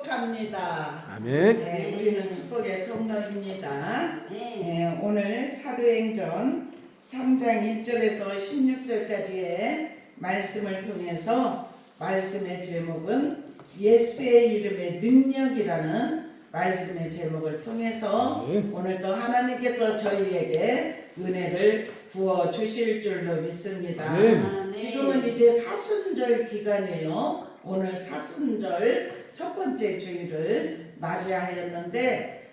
축복합니다. 아멘. 네, 우리는 축복의 통로입니다. 네, 오늘 사도행전 3장 1절에서 16절까지의 말씀을 통해서 말씀의 제목은 예수의 이름의 능력이라는 말씀의 제목을 통해서 오늘도 하나님께서 저희에게 은혜를 부어 주실 줄로 믿습니다. 지금은 이제 사순절 기간이에요. 오늘 사순절 첫 번째 주일을 맞이하였는데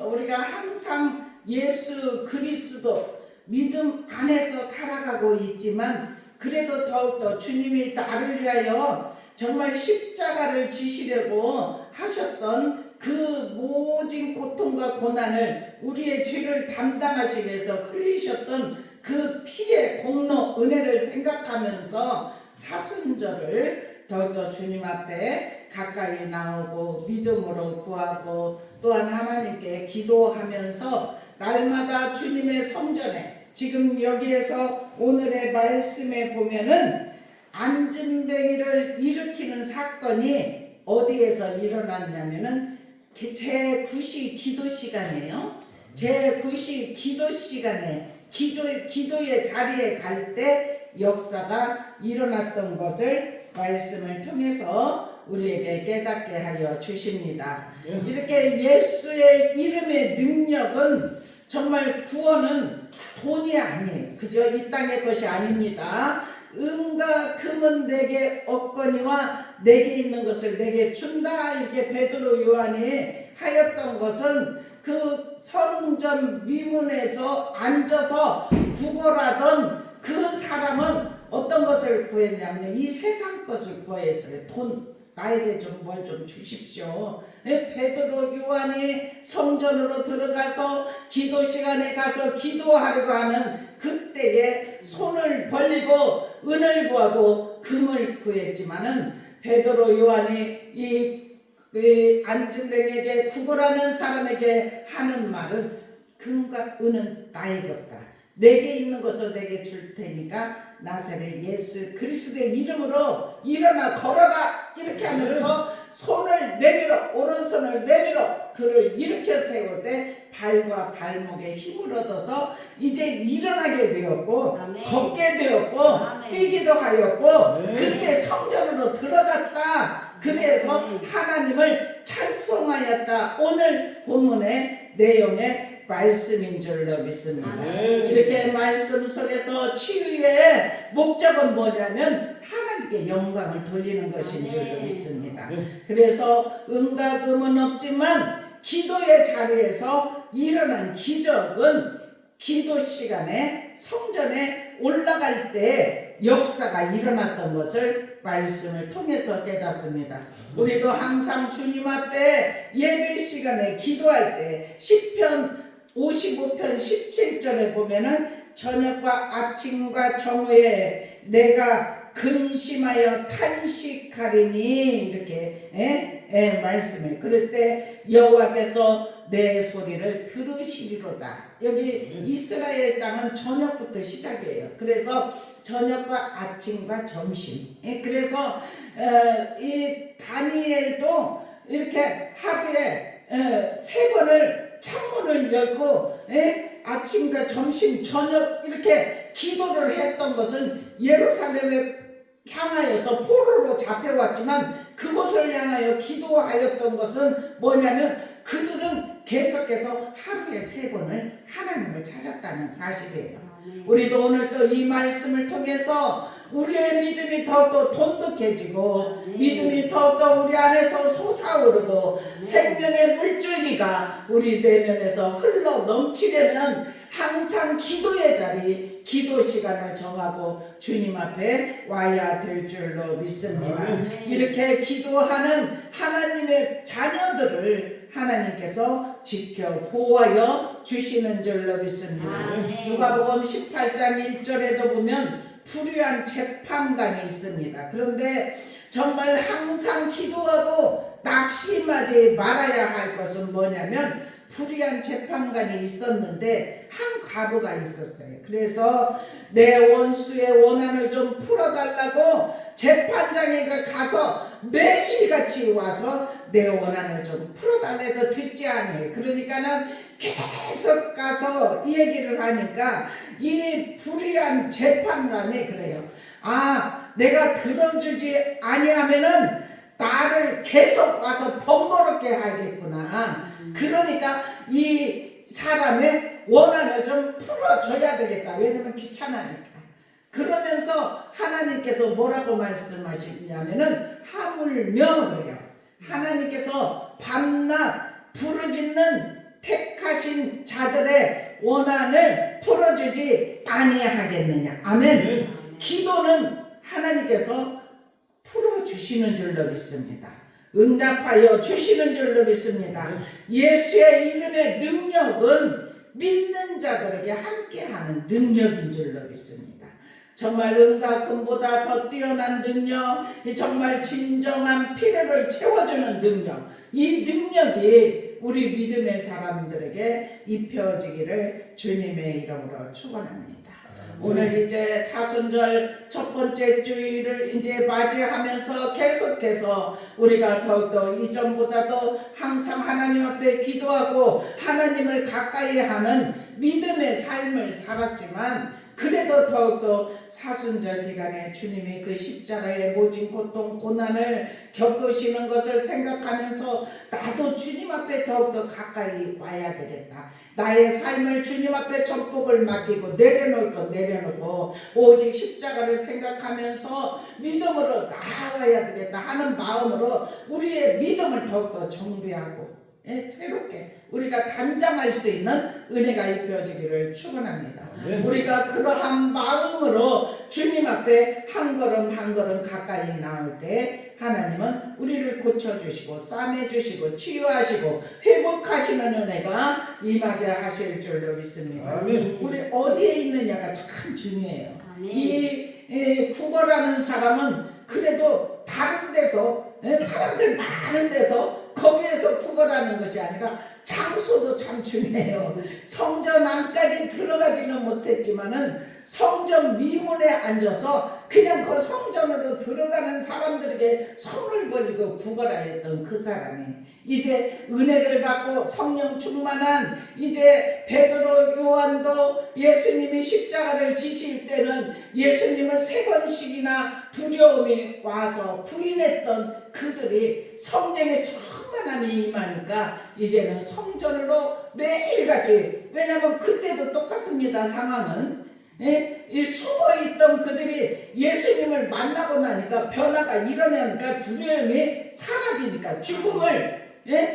우리가 항상 예수 그리스도 믿음 안에서 살아가고 있지만 그래도 더욱더 주님이 나를 위하여 정말 십자가를 지시려고 하셨던 그 모진 고통과 고난을 우리의 죄를 담당하시기 위해서 흘리셨던 그 피의 공로 은혜를 생각하면서 사순절을 더욱더 주님 앞에 가까이 나오고 믿음으로 구하고 또한 하나님께 기도하면서 날마다 주님의 성전에 지금 여기에서 오늘의 말씀에 보면은 안진뱅이를 일으키는 사건이 어디에서 일어났냐면은 제9시 기도 시간이에요. 제9시 기도 시간에 기도의 자리에 갈 때 역사가 일어났던 것을 말씀을 통해서 우리에게 깨닫게 하여 주십니다. 이렇게 예수의 이름의 능력은 정말 구원은 돈이 아니에요. 그저 이 땅의 것이 아닙니다. 은과 금은 내게 없거니와 내게 있는 것을 내게 준다. 이렇게 베드로 요한이 하였던 것은 그 성전 미문에서 앉아서 구걸하던 그 사람은 어떤 것을 구했냐면 이 세상 것을 구했어요. 돈, 나에게 좀 뭘 좀 주십시오. 베드로 요한이 성전으로 들어가서 기도 시간에 가서 기도하려고 하는 그때에 손을 벌리고 은을 구하고 금을 구했지만은 베드로 요한이 이 안진뱅에게 구걸하는 사람에게 하는 말은 금과 은은 나에게 없다. 내게 있는 것을 내게 줄 테니까 나사렛 예수 그리스도의 이름으로 일어나 걸어라 이렇게 하면서 손을 내밀어 오른손을 내밀어 그를 일으켜 세울 때 발과 발목에 힘을 얻어서 이제 일어나게 되었고 걷게 되었고 뛰기도 하였고 그때 성전으로 들어갔다. 그래서 하나님을 찬송하였다. 오늘 본문의 내용의 말씀인 줄로 믿습니다. 이렇게 말씀 속에서 치유의 목적은 뭐냐면 하나님께 영광을 돌리는 것인 줄로 믿습니다. 그래서 은과 금은 없지만 기도의 자리에서 일어난 기적은 기도 시간에 성전에 올라갈 때 역사가 일어났던 것을 말씀을 통해서 깨닫습니다. 우리도 항상 주님 앞에 예배 시간에 기도할 때 시편 55편 17절에 보면은 저녁과 아침과 정오에 내가 근심하여 탄식하리니 이렇게 말씀을 그럴 때 여호와께서 내 소리를 들으시리로다. 여기 이스라엘 땅은 저녁부터 시작이에요. 그래서 저녁과 아침과 점심. 그래서 이 다니엘도 이렇게 하루에 3번을 창문을 열고 아침과 점심 저녁 이렇게 기도를 했던 것은 예루살렘에 향하여서 포로로 잡혀왔지만 그곳을 향하여 기도하였던 것은 뭐냐면 그들은 계속해서 하루에 3번을 하나님을 찾았다는 사실이에요. 우리도 오늘 또 이 말씀을 통해서 우리의 믿음이 더욱더 돈독해지고 믿음이 더욱더 우리 안에서 솟아오르고 생명의 물줄기가 우리 내면에서 흘러 넘치려면 항상 기도의 자리, 기도 시간을 정하고 주님 앞에 와야 될 줄로 믿습니다. 이렇게 기도하는 하나님의 자녀들을 하나님께서 지켜 보호하여 주시는 줄로 믿습니다. 누가복음 18장 1절에도 보면 불의한 재판관이 있습니다. 그런데 정말 항상 기도하고 낙심하지 말아야 할 것은 뭐냐면 불의한 재판관이 있었는데 한 과부가 있었어요. 그래서 내 원수의 원한을 좀 풀어달라고 재판장에 가서 매일같이 와서 내 원한을 좀 풀어달래도 듣지 않아요. 그러니까는 계속 가서 이 얘기를 하니까 이 불의한 재판관이 그래요. 아, 내가 들어주지 아니하면은 나를 계속 와서 번거롭게 하겠구나. 그러니까 이 사람의 원한을 좀 풀어줘야 되겠다. 왜냐면 귀찮으니까. 그러면서 하나님께서 뭐라고 말씀하시냐면은 하물며 그래요. 하나님께서 밤낮 부르짖는 택하신 자들의 원한을 풀어주지 아니하겠느냐. 아멘. 기도는 하나님께서 풀어주시는 줄로 믿습니다. 응답하여 주시는 줄로 믿습니다. 예수의 이름의 능력은 믿는 자들에게 함께하는 능력인 줄로 믿습니다. 정말 은과 금보다 더 뛰어난 능력, 정말 진정한 필요를 채워주는 능력, 이 능력이 우리 믿음의 사람들에게 입혀지기를 주님의 이름으로 축원합니다. 오늘 이제 사순절 첫 번째 주일을 이제 맞이하면서 계속해서 우리가 더욱더 이전보다도 항상 하나님 앞에 기도하고 하나님을 가까이 하는 믿음의 삶을 살았지만 그래도 더욱더 사순절 기간에 주님이 그 십자가의 모진 고통 고난을 겪으시는 것을 생각하면서 나도 주님 앞에 더욱더 가까이 와야 되겠다. 나의 삶을 주님 앞에 전복을 맡기고 내려놓을 것 내려놓고 오직 십자가를 생각하면서 믿음으로 나아가야 되겠다 하는 마음으로 우리의 믿음을 더욱더 정비하고 새롭게 우리가 단장할 수 있는 은혜가 입혀지기를 축원합니다. 우리가 그러한 마음으로 주님 앞에 한 걸음 한 걸음 가까이 나올 때 하나님은 우리를 고쳐주시고 싸매주시고 치유하시고 회복하시는 은혜가 임하게 하실 줄로 믿습니다. 아멘. 우리 어디에 있느냐가 참 중요해요. 이 국어라는 사람은 그래도 다른 데서 사람들 많은 데서 거기에서 국어라는 것이 아니라 장소도 참 중요해요. 성전 안까지 들어가지는 못했지만은 성전 미문에 앉아서 그냥 그 성전으로 들어가는 사람들에게 손을 벌리고 구걸하 했던 그 사람이 이제 은혜를 받고 성령 충만한 이제 베드로 요한도 예수님이 십자가를 지실 때는 예수님을 3번씩이나 두려움이 와서 부인했던 그들이 성령의 충만함이 임하니까 이제는 성전으로 매일같이, 왜냐하면 그때도 똑같습니다. 상황은 이 숨어있던 그들이 예수님을 만나고 나니까 변화가 일어나니까 두려움이 사라지니까 죽음을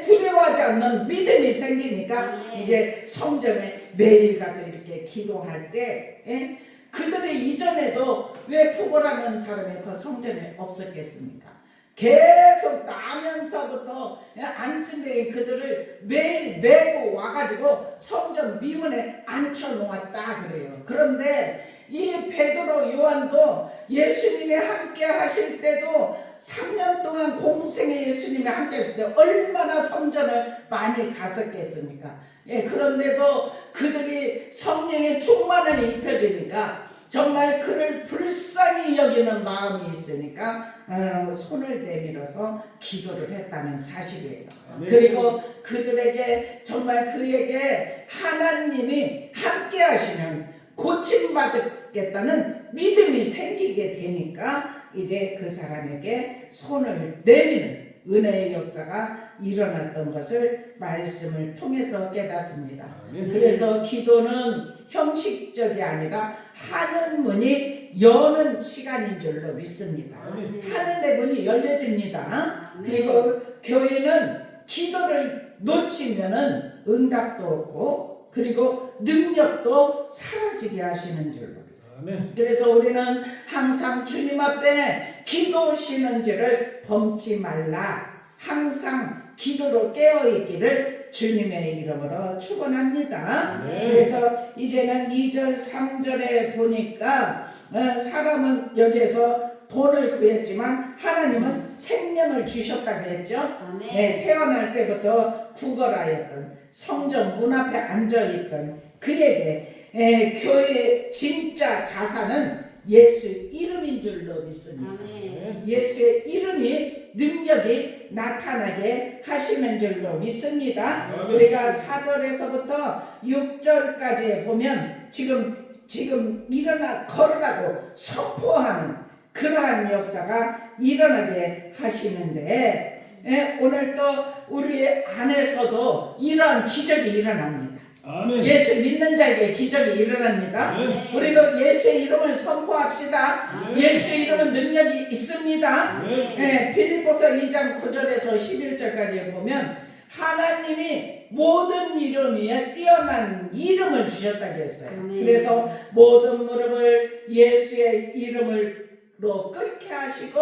두려워하지 않는 믿음이 생기니까 이제 성전에 매일 가서 이렇게 기도할 때 그들이 이전에도 왜 구걸하는 사람이 그 성전에 없었겠습니까? 계속 나면서부터 앉은 데에 그들을 매일 메고 와가지고 성전 미문에 앉혀놓았다 그래요. 그런데 이 베드로 요한도 예수님이 함께 하실 때도 3년 동안 공생에 예수님이 함께 했을 때 얼마나 성전을 많이 갔었겠습니까? 그런데도 그들이 성령의 충만함이 입혀지니까 정말 그를 불쌍히 여기는 마음이 있으니까 손을 내밀어서 기도를 했다는 사실이에요. 아멘. 그리고 그들에게 정말 그에게 하나님이 함께 하시는 고침받겠다는 믿음이 생기게 되니까 이제 그 사람에게 손을 내미는 은혜의 역사가 일어났던 것을 말씀을 통해서 깨닫습니다. 아멘. 그래서 기도는 형식적이 아니라 하늘 문이 여는 시간인 줄로 믿습니다. 아멘. 하늘의 문이 열려집니다. 그리고 교회는 기도를 놓치면은 응답도 없고 그리고 능력도 사라지게 하시는 줄로. 아멘. 그래서 우리는 항상 주님 앞에 기도 쉬는지를 범치 말라. 항상 기도로 깨어있기를 주님의 이름으로 축원합니다. 그래서 이제는 2절 3절에 보니까 사람은 여기에서 돈을 구했지만 하나님은 생명을 주셨다고 했죠. 태어날 때부터 구걸하였던 성전 문 앞에 앉아있던 그에게 교회의 진짜 자산은 예수 이름인 줄로 믿습니다. 아멘. 예수의 이름이 능력이 나타나게 하시는 줄로 믿습니다. 아멘. 우리가 4절에서부터 6절까지 보면 지금 일어나 걸으라고 선포하는 그러한 역사가 일어나게 하시는데 오늘 또 우리 안에서도 이러한 기적이 일어납니다. 아멘. 예수 믿는 자에게 기적이 일어납니다. 아멘. 우리도 예수의 이름을 선포합시다. 아멘. 예수 이름은 능력이 있습니다. 아멘. 빌립보서 2장 9절에서 11절까지 보면 하나님이 모든 이름 위에 뛰어난 이름을 주셨다고 했어요. 아멘. 그래서 모든 무릎을 예수의 이름으로 꿇게 하시고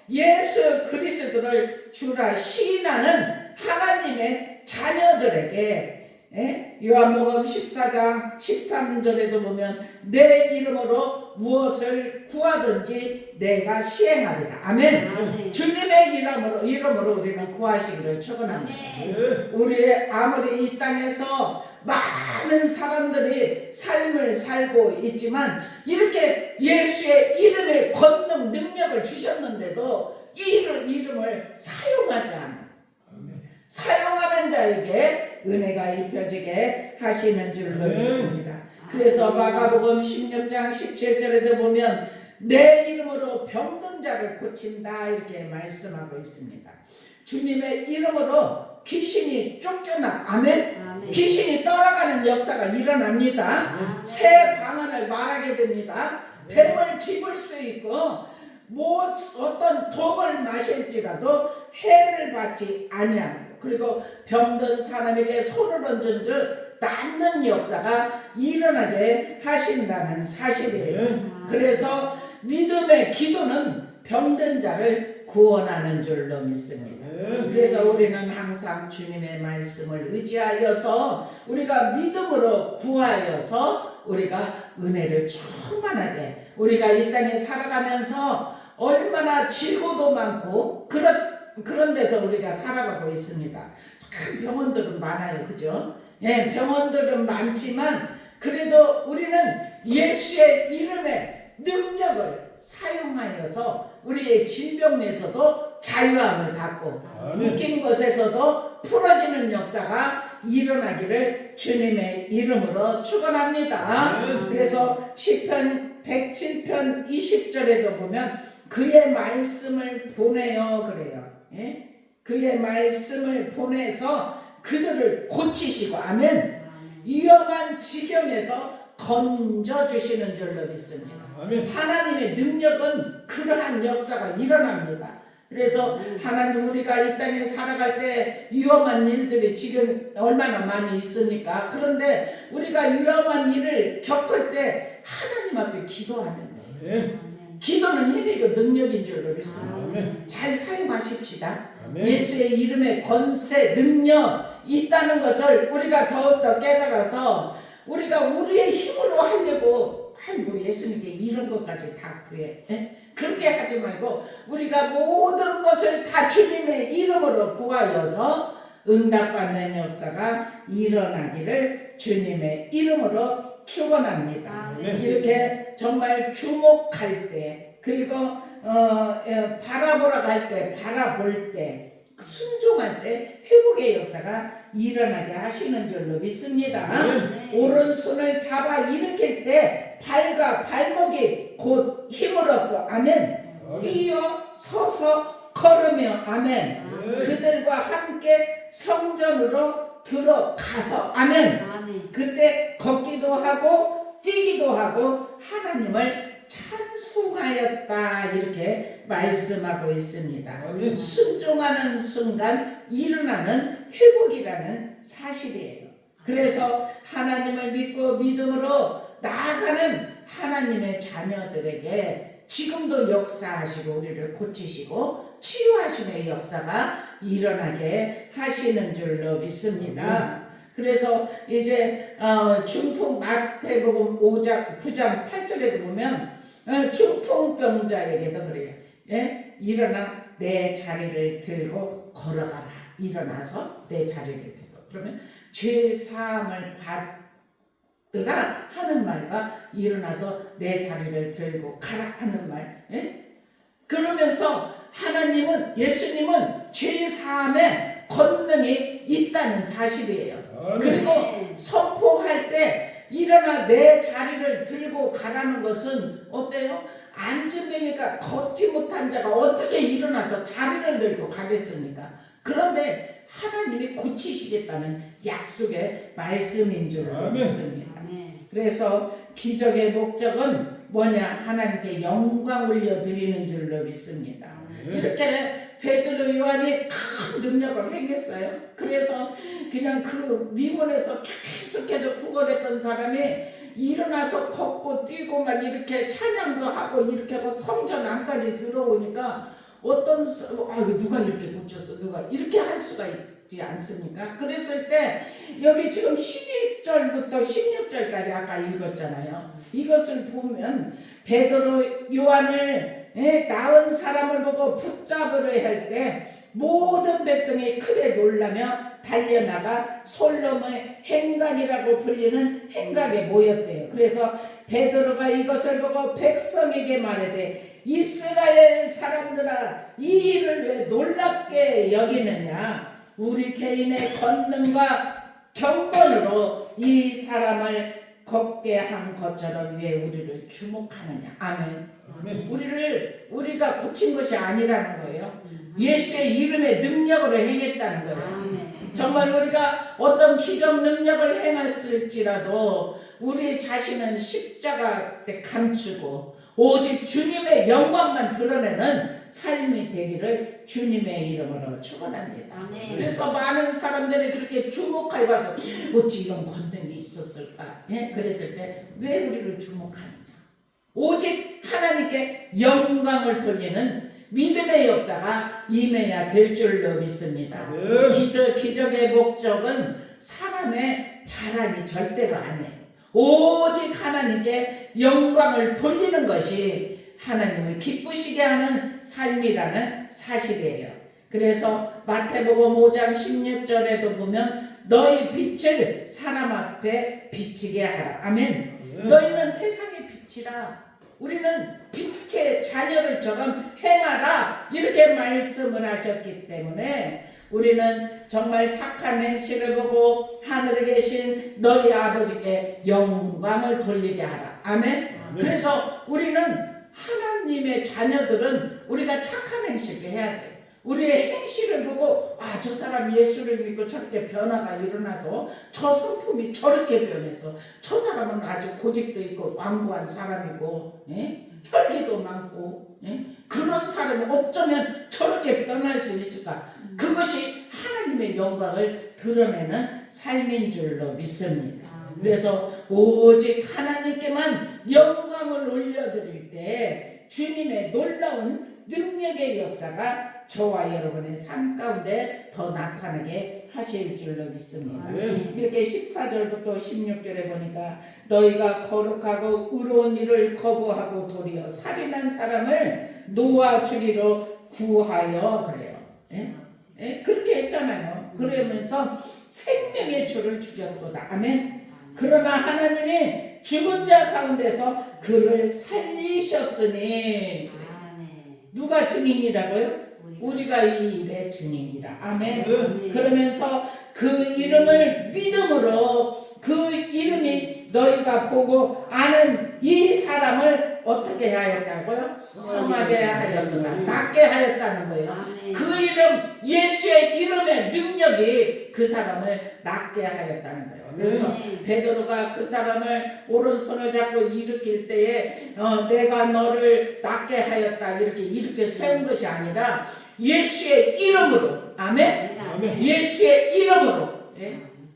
예수 그리스도를 주라 시인하는 하나님의 자녀들에게 요한복음 14장 13절에도 보면 내 이름으로 무엇을 구하든지 내가 시행하리라. 아멘. 아멘. 주님의 이름으로 우리는 구하시기를 축원합니다. 아멘. 우리의 아무리 이 땅에서 많은 사람들이 삶을 살고 있지만 이렇게 예수의 이름의 권능 능력을 주셨는데도 이 이름을 사용하지 않아. 아멘. 사용하는 자에게 은혜가 입혀지게 하시는 줄로 아멘. 믿습니다. 그래서 마가복음 16장 17절에도 보면 내 이름으로 병든 자를 고친다 이렇게 말씀하고 있습니다. 주님의 이름으로 귀신이 쫓겨나 아멘. 아멘. 귀신이 떠나가는 역사가 일어납니다. 아멘. 새 방언을 말하게 됩니다. 뱀을 집을 수 있고 어떤 독을 마실지라도 해를 받지 아니하고 그리고 병든 사람에게 손을 얹은 줄 낫는 역사가 일어나게 하신다는 사실이에요. 그래서 믿음의 기도는 병든 자를 구원하는 줄로 믿습니다. 그래서 우리는 항상 주님의 말씀을 의지하여서 우리가 믿음으로 구하여서 우리가 은혜를 충만하게 우리가 이 땅에 살아가면서 얼마나 지고도 많고 그런 데서 우리가 살아가고 있습니다. 참 병원들은 많아요. 그죠? 예, 병원들은 많지만 그래도 우리는 예수의 이름의 능력을 사용하여서 우리의 질병에서도 자유함을 받고 아멘. 묶인 것에서도 풀어지는 역사가 일어나기를 주님의 이름으로 축원합니다. 아멘. 그래서 시편 107편 20절에도 보면 그의 말씀을 보내요 그래요. 예? 그의 말씀을 보내서 그들을 고치시고 아멘. 위험한 지경에서 건져주시는 줄로 믿습니다. 아멘. 하나님의 능력은 그러한 역사가 일어납니다. 그래서 하나님 우리가 이 땅에 살아갈 때 위험한 일들이 지금 얼마나 많이 있습니까? 그런데 우리가 위험한 일을 겪을 때 하나님 앞에 기도하면 돼요. 아멘. 기도는 힘이고 능력인 줄로 믿습니다. 아멘. 잘 사용하십시다. 아멘. 예수의 이름의 권세, 능력 있다는 것을 우리가 더욱더 깨달아서 우리가 우리의 힘으로 하려고 뭐 예수님께 이런 것까지 다 구해. 그렇게 하지 말고 우리가 모든 것을 다 주님의 이름으로 구하여서 응답받는 역사가 일어나기를 주님의 이름으로 축원합니다. 아멘. 이렇게 정말 주목할 때 그리고 바라보러 갈 때 바라볼 때 순종할 때 회복의 역사가 일어나게 하시는 줄로 믿습니다. 오른손을 잡아 일으킬 때 발과 발목이 곧 힘을 얻고 아멘. 뛰어 서서 걸으며 아멘. 그들과 함께 성전으로 들어가서 아멘. 아멘. 그때 걷기도 하고 뛰기도 하고 하나님을 찬송하였다 이렇게 말씀하고 있습니다. 아멘. 순종하는 순간 일어나는 회복이라는 사실이에요. 그래서 하나님을 믿고 믿음으로 나아가는 하나님의 자녀들에게 지금도 역사하시고 우리를 고치시고 치유하심의 역사가 일어나게 하시는 줄로 믿습니다. 그래서 이제 중풍 마태복음 5장 9장 8절에도 보면 중풍병자에게도 그래요. 예? 일어나 내 자리를 들고 걸어가라. 일어나서 내 자리를 들고 그러면 죄 사함을 들아 하는 말과 일어나서 내 자리를 들고 가라 하는 말. 예? 그러면서 하나님은 예수님은 죄 사함에 권능이 있다는 사실이에요. 그리고 선포할 때 일어나 내 자리를 들고 가라는 것은 어때요? 안진뱅이가 걷지 못한 자가 어떻게 일어나서 자리를 들고 가겠습니까? 그런데 하나님이 고치시겠다는 약속의 말씀인 줄 믿습니다. 그래서 기적의 목적은 뭐냐? 하나님께 영광 올려드리는 줄로 믿습니다. 이렇게 베드로 요한이 큰 능력을 행했어요. 그래서 그냥 그 미문에서 계속해서 구걸했던 사람이 일어나서 걷고 뛰고 막 이렇게 찬양도 하고 이렇게 하고 성전 안까지 들어오니까 어떤 누가 이렇게 고쳤어? 누가 이렇게 할 수가 있지 않습니까? 그랬을 때 여기 지금 12절부터 16절까지 아까 읽었잖아요. 이것을 보면 베드로 요한을 낳은 사람을 보고 붙잡으려 할 때 모든 백성이 크게 놀라며 달려나가 솔로몬의 행각이라고 불리는 행각에 모였대요. 그래서 베드로가 이것을 보고 백성에게 말하되 이스라엘 사람들아 이 일을 왜 놀랍게 여기느냐? 우리 개인의 권능과 경건으로 이 사람을 걷게 한 것처럼 왜 우리를 주목하느냐? 아멘. 우리가 고친 것이 아니라는 거예요. 예수의 이름의 능력으로 행했다는 거예요. 정말 우리가 어떤 기적 능력을 행했을지라도 우리 자신은 십자가 때 감추고 오직 주님의 영광만 드러내는 삶이 되기를 주님의 이름으로 축원합니다. 그래서 많은 사람들이 그렇게 주목하여 봐서 어찌 이런 권능이 있었을까? 그랬을 때 왜 우리를 주목하느냐? 오직 하나님께 영광을 돌리는 믿음의 역사가 임해야 될 줄로 믿습니다. 기적의 목적은 사람의 자랑이 절대로 아니에요. 오직 하나님께 영광을 돌리는 것이 하나님을 기쁘시게 하는 삶이라는 사실이에요. 그래서 마태복음 5장 16절에도 보면 너희 빛을 사람 앞에 비치게 하라. 아멘. 너희는 세상의 빛이라. 우리는 빛의 자녀들처럼 행하라 이렇게 말씀을 하셨기 때문에 우리는 정말 착한 행실을 보고 하늘에 계신 너희 아버지께 영광을 돌리게 하라. 아멘. 그래서 우리는 하나님의 자녀들은 우리가 착한 행실을 해야 돼요. 우리의 행실을 보고 저 사람 예수를 믿고 저렇게 변화가 일어나서 저 성품이 저렇게 변해서 저 사람은 아주 고집도 있고 완고한 사람이고 혈기도 많고 그런 사람이 어쩌면 저렇게 변할 수 있을까? 그것이 하나님의 영광을 드러내는 삶인 줄로 믿습니다. 그래서 오직 하나님께만 영광을 올려드릴 때 주님의 놀라운 능력의 역사가 저와 여러분의 삶 가운데 더 나타나게 하실 줄로 믿습니다. 이렇게 14절부터 16절에 보니까 너희가 거룩하고 의로운 일을 거부하고 도리어 살인한 사람을 놓아주기로 구하여 그래요. 그렇게 했잖아요. 그러면서 생명의 주를 죽였도다. 아멘. 그러나 하나님이 죽은 자 가운데서 그를 살리셨으니 누가 증인이라고요? 우리가 이 일의 증인이라. 아멘. 그러면서 그 이름을 믿음으로 그 이름이 너희가 보고 아는 이 사람을 어떻게 하였다고요? 성하게 하였구나. 낫게 하였다는 거예요. 그 이름 예수의 이름의 능력이 그 사람을 낫게 하였다는 거예요. 그래서 베드로가 그 사람을 오른손을 잡고 일으킬 때에 내가 너를 낫게 하였다 이렇게 세운 것이 아니라 예수의 이름으로. 아멘. 예수의 이름으로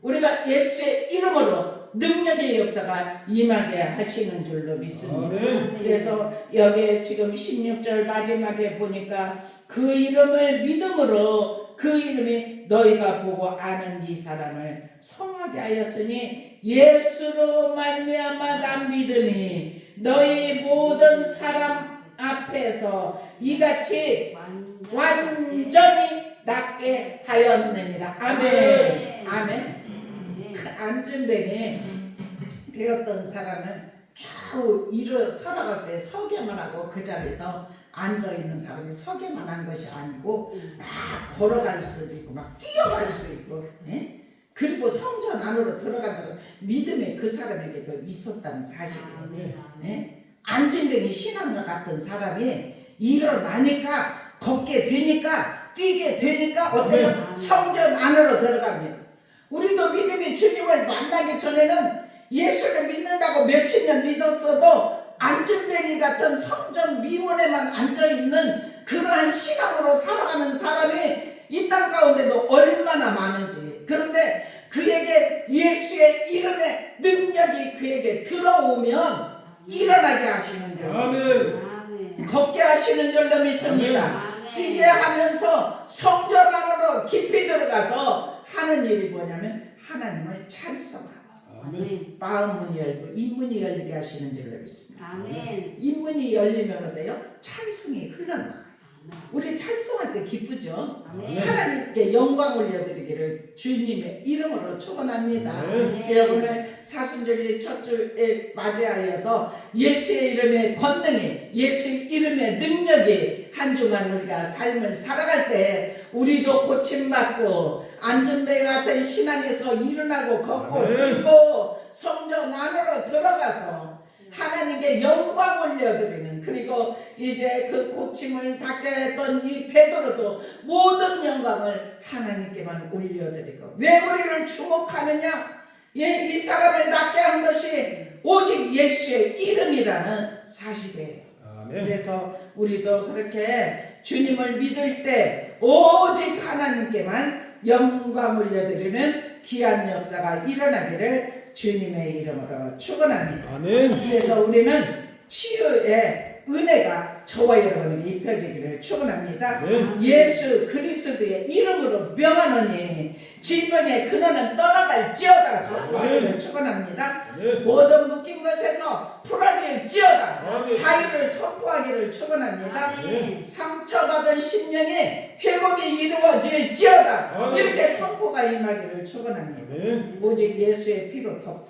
우리가 예수의 이름으로 능력의 역사가 임하게 하시는 줄로 믿습니다. 그래서 여기에 지금 16절 마지막에 보니까 그 이름을 믿음으로 그 이름이 너희가 보고 아는 이 사람을 성하게 하였으니 예수로 말미암아 난 믿으니 너희 모든 사람 앞에서 이같이 완전히 낫게 하였느니라. 아멘. 아멘. 안진뱅이 되었던 사람은 겨우 일어서라갈 때 서게만 하고 그 자리에서 앉아있는 사람이 서게만 한 것이 아니고 막 걸어갈 수도 있고 막 뛰어갈 수 있고 그리고 성전 안으로 들어간다고 믿음이 그 사람에게도 있었다는 사실이에요. 안진뱅이 신앙과 같은 사람이 일어나니까 걷게 되니까 뛰게 되니까 어때요? 성전 안으로 들어갑니다. 우리도 믿음이 주님을 만나기 전에는 예수를 믿는다고 몇십 년 믿었어도 안진뱅이 같은 성전 미문에만 앉아있는 그러한 신앙으로 살아가는 사람이 이 땅 가운데도 얼마나 많은지. 그런데 그에게 예수의 이름의 능력이 그에게 들어오면 일어나게 하시는 줄, 걷게 하시는 줄로 믿습니다. 뛰게 하면서 성전 안으로 깊이 들어가서 하는 일이 뭐냐면 하나님을 찬송하고 마음문이 열고 입문이 열리게 하시는 줄로 믿습니다. 입문이 열리면 어때요? 찬송이 흘러나가요. 우리 찬송할 때 기쁘죠? 하나님께 영광 올려드리기를 주님의 이름으로 축원합니다. 오늘 사순절이 첫 주에 맞이하여서 예수의 이름의 권능이, 예수의 이름의 능력이 한 주간 우리가 삶을 살아갈 때 우리도 고침받고 안전배 같은 신앙에서 일어나고 걷고 뛰고 성전 안으로 들어가서 하나님께 영광 올려드리는, 그리고 이제 그 고침을 받게 했던 이 베드로도 모든 영광을 하나님께만 올려드리고, 왜 우리를 주목하느냐? 이 사람을 낫게 한 것이 오직 예수의 이름이라는 사실이에요. 그래서 우리도 그렇게 주님을 믿을 때 오직 하나님께만 영광 올려드리는 귀한 역사가 일어나기를 주님의 이름으로 축원합니다. 그래서 우리는 치유의 은혜가 저와 여러분에게 입혀지기를 축원합니다. 예수 그리스도의 이름으로 명하노니 질병의 근원은 떠나갈지어다 선포하기를 축원합니다. 모든 묶인 것에서 풀어질지어다 자유를 선포하기를 축원합니다. 상처받은 심령의 회복이 이루어질지어다 이렇게 선포가 임하기를 축원합니다. 오직 예수의 피로 덮고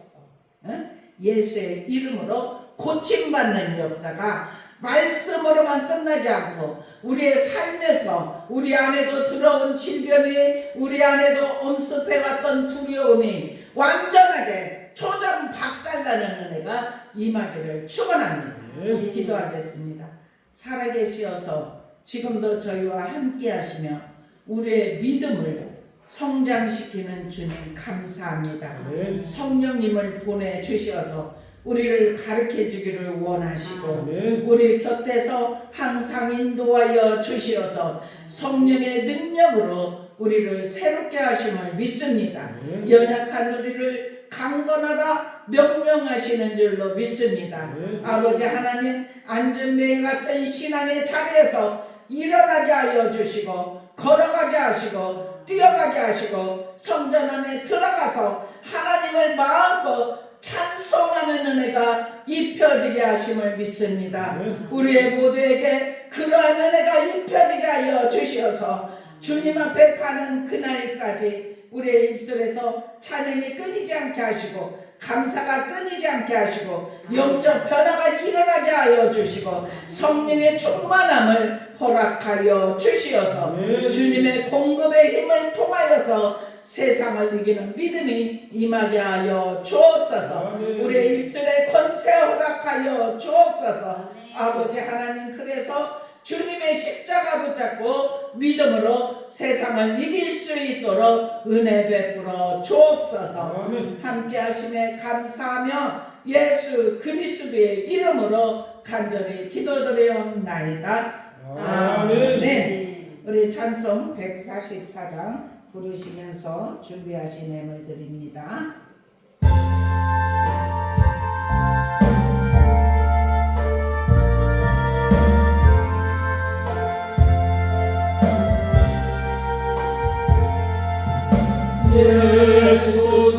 예수의 이름으로 고침받는 역사가 말씀으로만 끝나지 않고 우리의 삶에서 우리 안에도 들어온 질병이, 우리 안에도 엄습해왔던 두려움이 완전하게 초전 박살나는 은혜가 임하기를 축원합니다. 기도하겠습니다. 살아계시어서 지금도 저희와 함께 하시며 우리의 믿음을 성장시키는 주님 감사합니다. 성령님을 보내주셔서 우리를 가르쳐 주기를 원하시고 우리 곁에서 항상 인도하여 주시어서 성령의 능력으로 우리를 새롭게 하심을 믿습니다. 연약한 우리를 강건하라 명령하시는 줄로 믿습니다. 아버지 하나님, 안전매일 같은 신앙의 자리에서 일어나게 하여 주시고 걸어가게 하시고 뛰어가게 하시고 성전 안에 들어가서 하나님을 마음껏 찬송하는 은혜가 입혀지게 하심을 믿습니다. 우리의 모두에게 그러한 은혜가 입혀지게 하여 주시어서 주님 앞에 가는 그날까지 우리의 입술에서 찬양이 끊이지 않게 하시고 감사가 끊이지 않게 하시고 영적 변화가 일어나게 하여 주시고 성령의 충만함을 허락하여 주시어서 주님의 공급의 힘을 통하여서 세상을 이기는 믿음이 임하게 하여 주옵소서. 우리의 입술에 권세 허락하여 주옵소서. 아버지 하나님, 그래서 주님의 십자가 붙잡고 믿음으로 세상을 이길 수 있도록 은혜 베풀어 주옵소서. 함께 하심에 감사하며 예수 그리스도의 이름으로 간절히 기도드리옵나이다. 아멘. 우리 찬송 144장 부르시면서 준비하신 예물 드립니다. 예수